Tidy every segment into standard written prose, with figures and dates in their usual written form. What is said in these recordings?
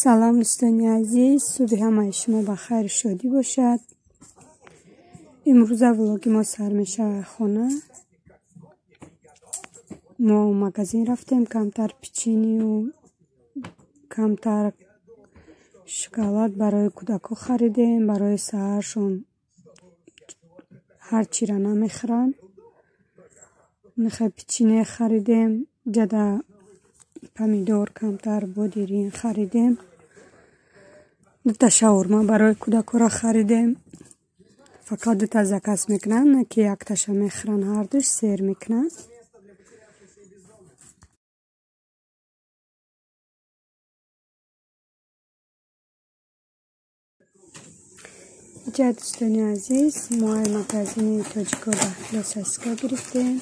سلام دوستان عزیز، صبح همه شما بخیر شادی باشد. امروز ولاگ ما سر میشه خانه. ما مغازین رفتیم، کمتر پیچینی و کمتر شکلات برای کودکو خریدیم. برای سحرشون هر چی را نمیخورن، پیچینی خریدیم. جدا پمیدور کمتر بودیرین خریدیم. دوتا شاورما برای کودکو را خریدیم. فقط دوتا زکس میکنن، نه که یک تاشا میخورن، هر دوش سیر میکنن. اینجا دوستان عزیز ما مغازین تاجیکو داخل ساسکا گرفتیم.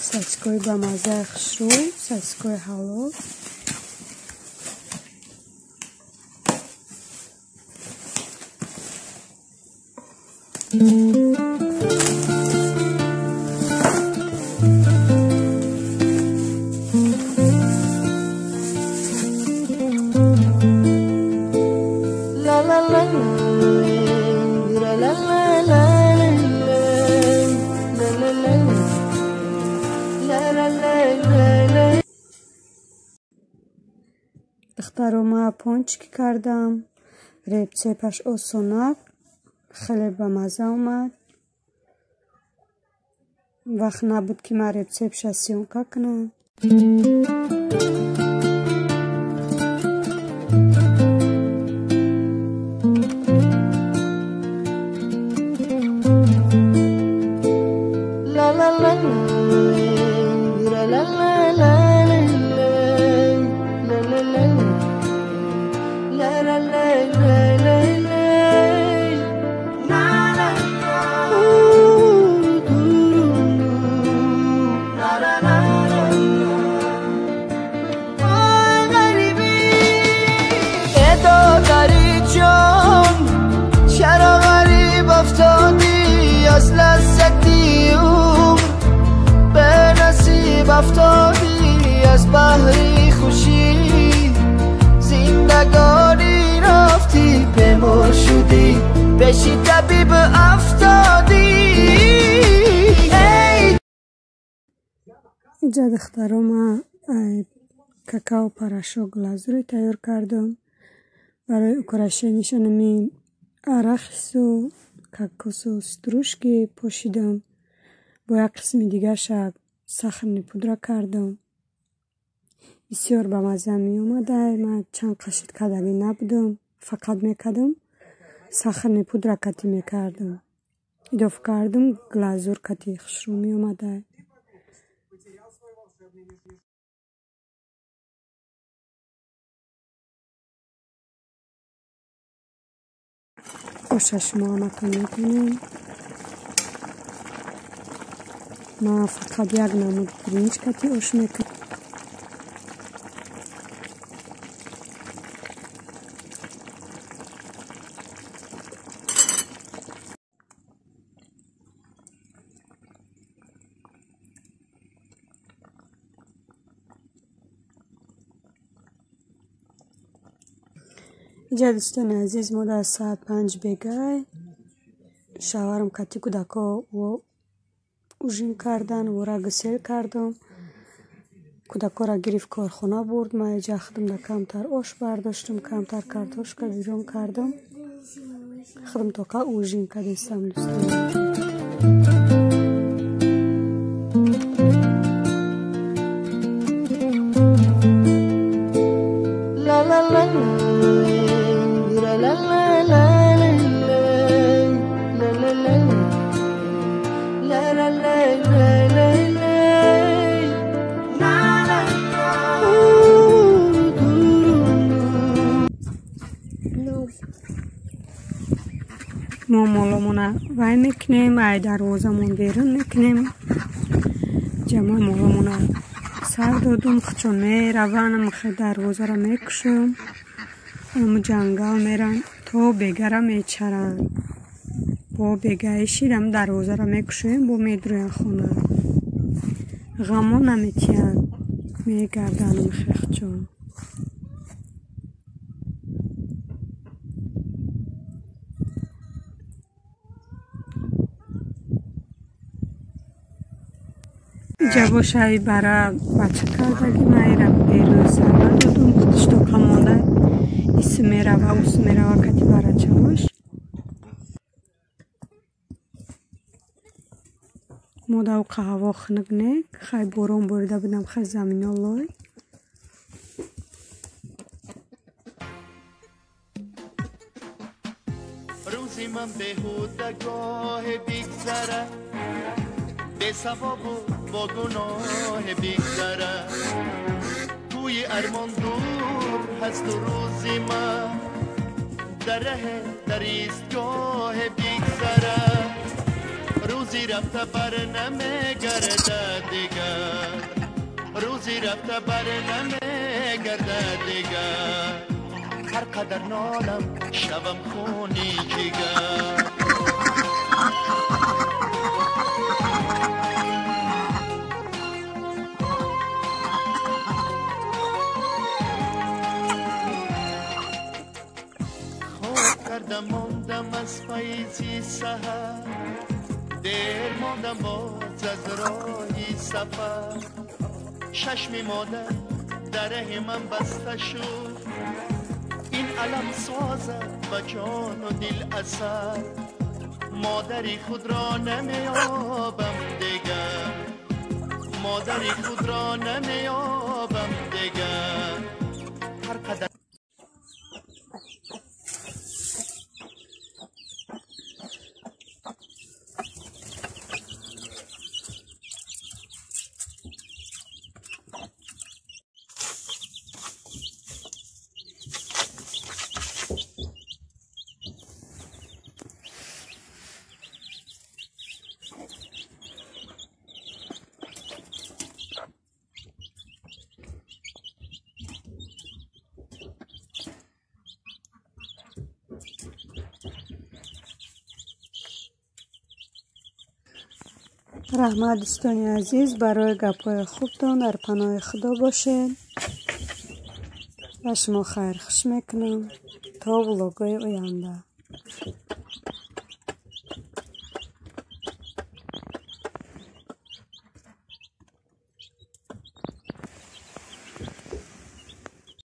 ساسکوی با مزه خشرو، ساسکوی حلال. دخترم پونچکی کردم. رسپش آسونه، خیلی با مزه اومد. وقت نبود که من رسپش سیونکا کنم. از لذتی عمر به نصیب افتادی، از بحری خوشی زندگانی رفتی، بمر شدی بشی طبیب افتادی. اینجا دخترم کاکاو پاراشو گلازوری تیار کردم. برای اکراشنیش نمی ارخیس و کاکوس و ستروشکی پوشیدم. با یک قسم دیگه شب ساخن پودر کردم. بسیار با مزه می اومده. من چند قشت کدگی نبودم، فقط میکردم ساخن پودر کتی میکردم. اضافه کردم گلازور کتی خشرو می اومده. آشش ما میکنیم. ما فقط یک نمود برنج کتی آش میکنیم. اینجا دوستان عزیز ما در ساعت 5 بگای شاورم کتی کودکا و اوژین کردن و را گسیل کردم. کودکا را گرفت کارخانه برد. ما اینجا خودم در کمتر آش برداشتم، کمتر کارتوشکا بیرون کردم. خودم تا که اوژین کردم دوستان. ما مالامون وای میکنیم، ای دروازمون بیرون میکنیم. جمع مالامون سر دادم، خچون میروانم، خیلی دروازه را میکشم. اما جنگل میرن تا بگه را میچرن. با بگه شیرم دروازه را میکشیم، با میدروین خونه. غمو نمیتین میگردنم خیخ چون اینجا باشه برای بچه کردگی مایرم دیروز سرور دادم خودش تو کمانده اسم میره و اسم میره و کتی برای چه باش مودا و قهوه خنق نک خیلی بارون برده بودم خیلی زمین اللای روزی من بهودگاه بیگذره به ثواب و با گناه بیگذره توی ارمان دور هست و روزی من در ایستگاه بیگذره روزی رفته بر نمیگرده دیگر روزی رفته بر نمیگرده دیگر هر قدر نالم شبم خونی جگر خوب کردم موندم از پاییزی سحر دیر ماندم باز از راهی سفر چشمی مادر دره من بسته شد این علم سازه و جان و دل اثر مادری خود را نمیابم دیگر مادری خود را نمیابم دیگر هر قدر رحمت دوستان عزیز برای گپای خوبتان در پناه خدا باشین و شما خیر خوش میکنم تا ولاگای آینده